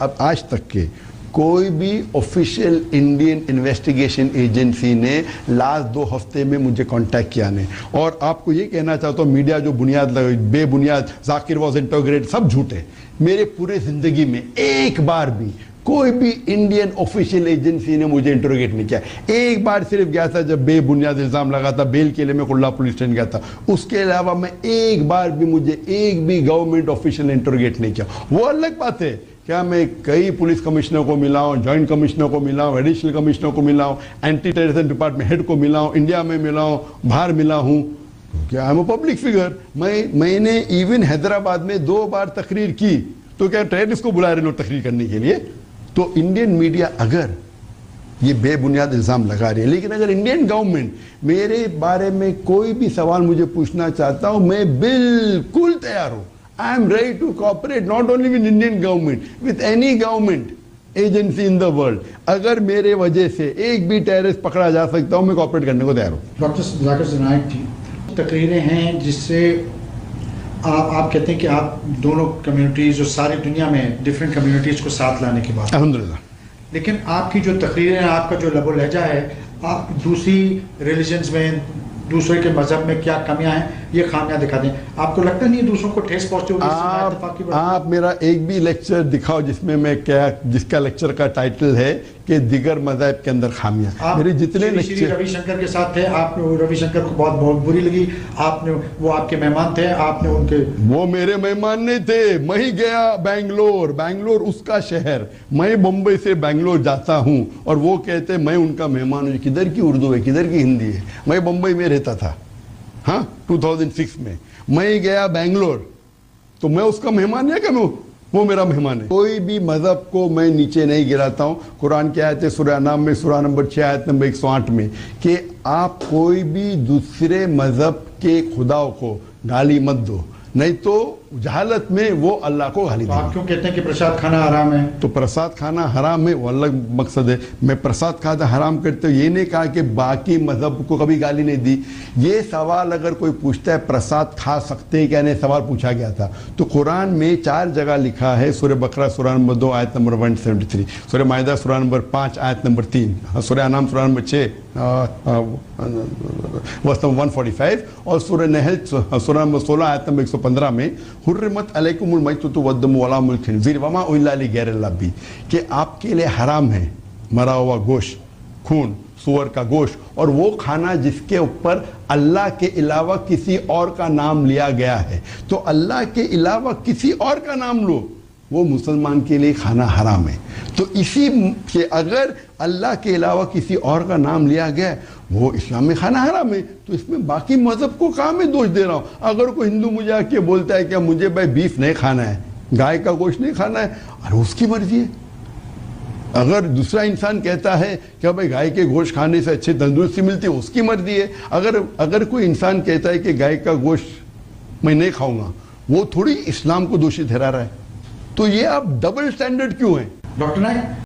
اب آج تک کے کوئی بھی آفیشیل انڈین انویسٹیگیشن ایجنسی نے لاسٹ 2 ہفتے میں مجھے کانٹیکٹ کیا نہیں. اور آپ کو یہ کہنا چاہتا ہوں میڈیا جو بے بنیاد ذاکر واز انٹروگیٹ سب جھوٹے. میرے پورے زندگی میں ایک بار بھی کوئی بھی انڈین آفیشیل ایجنسی نے مجھے انٹروگیٹ نہیں کیا. ایک بار صرف گیا تھا جب بے بنیاد الزام لگا تھا بیل کے لیے میں کھلا پولیس اسٹیشن گیا تھا. اس کے علاوہ میں ایک بار بھی مجھے ایک بھی گورنمنٹ آفیشیل نے انٹروگیٹ نہیں کیا. وہ الگ بات ہے کیا میں کئی پولیس کمشنر کو ملا ہوں, جوائنٹ کمشنر کو ملا ہوں, ایڈیشنل کمشنر کو ملا ہوں, اینٹی ٹیررزم ڈپارٹمنٹ ہیڈ کو ملا ہوں, انڈیا میں ملا ہوں, باہر ملا ہوں. کیا I am a public figure. میں نے ایون حیدرآباد میں 2 بار تقریر کی تو کیا ٹیررسٹ کو بلا رہے لوگ تقریر کرنے کے لیے. تو انڈین میڈیا اگر یہ بے بنیاد الزام لگا رہی ہے, لیکن اگر انڈین گورنمنٹ میرے بارے میں کوئی بھی سوال مجھے پوچھنا چاہتا ہوں میں بالکل تیار ہوں. I am ready to cooperate not only with Indian government, with any government agency in the world. اگر میرے وجہ سے ایک بھی ٹیررسٹ پکڑا جا سکتا ہوں میں کوآپریٹ کرنے کو تیار ہوں. ڈاکٹر ذاکر ذنائیک جی, تقریریں ہیں جس سے آپ کہتے ہیں کہ آپ دونوں کمیونٹیز جو ساری دنیا میں ڈفرینٹ کمیونٹیز کو ساتھ لانے کی بات. الحمدللہ. لیکن آپ کی جو تقریریں ہیں, آپ کا جو لب و لہجہ ہے, آپ دوسری ریلیجنز میں دوسرے کے مذہب میں کیا کمیاں ہیں یہ خامیاں دکھا دیں. آپ کو لگتا نہیں دوسروں کو ٹھیس پہنچے ہوگی؟ آپ میرا ایک بھی لیکچر دکھاؤ جس میں میں کیا جس کا لیکچر کا ٹائٹل ہے کہ دیگر مذاہب کے اندر خامیاں. میرے جتنے لیکچر روی شنکر کے ساتھ تھے, آپ نے روی شنکر کو بہت بری لگی, آپ نے وہ آپ کے مہمان تھے, آپ نے ان کے وہ میرے مہمان نہیں تھے. میں ہی گیا بنگلور اس کا شہر, میں بمبئی سے بنگلور جاتا ہوں اور وہ کہتے میں ان کا مہمان ہوں. کدھر کی اردو ہے کدھر کی ہندی ہے. میں بمبئی میں رہتا تھا ہاں 2006 میں گیا بنگلور تو میں اس کا مہمان ہے کہ وہ میرا مہمان ہے. کوئی بھی مذہب کو میں نیچے نہیں گراتا ہوں. قرآن کی آیت ہے سورہ انعام میں سورہ نمبر 6 آیت نمبر 108 میں کہ آپ کوئی بھی دوسرے مذہب کے خداؤں کو گالی مت دو, نہیں تو جہالت میں وہ اللہ کو گالی دیں. آپ کیوں کہتے ہیں کہ پرساد کھانا حرام ہے؟ تو پرساد کھانا حرام ہے وہ الگ مقصد ہے. میں پرساد کھانا حرام کرتے ہوں یہ نہیں کہا کہ باقی مذہب کو کبھی گالی نہیں دی. یہ سوال اگر کوئی پوچھتا ہے پرساد کھا سکتے ہیں کیا نہیں, سوال پوچھا گیا تھا تو قرآن میں 4 جگہ لکھا ہے. سورہ بقرہ سورہ نمبر 2 آیت نمبر 173, سورہ مائدہ سورہ نمبر 5 آیت نمبر 3, سورہ انعام سورہ نمبر 6 145 اور سورہ نحل سورہ نمبر 16 آیت نمبر 115 میں حرمت علیکم المیتۃ والدم ولحم الخنزیر وما اہل لغیر اللہ بھی, کہ آپ کے لیے حرام ہے مرا ہوا گوشت, خون, سور کا گوشت اور وہ کھانا جس کے اوپر اللہ کے علاوہ کسی اور کا نام لیا گیا ہے. تو اللہ کے علاوہ کسی اور کا نام لو وہ مسلمان کے لیے کھانا حرام ہے. تو اسی کہ اگر اللہ کے علاوہ کسی اور کا نام لیا گیا وہ اسلام میں کھانا حرام ہے, تو اس میں باقی مذہب کو کہاں میں دوش دے رہا ہوں. اگر کوئی ہندو مجھے آ کے بولتا ہے کہ مجھے بھائی بیف نہیں کھانا ہے, گائے کا گوشت نہیں کھانا ہے, ارے اس کی مرضی ہے. اگر دوسرا انسان کہتا ہے کہ بھائی گائے کے گوشت کھانے سے اچھی تندرستی ملتی ہے اس کی مرضی ہے. اگر کوئی انسان کہتا ہے کہ گائے کا گوشت میں نہیں کھاؤں گا وہ تھوڑی اسلام کو دوشی ٹھہرا رہا ہے. تو یہ آپ ڈبل سٹینڈرڈ کیوں ہیں؟ ڈاکٹر نائک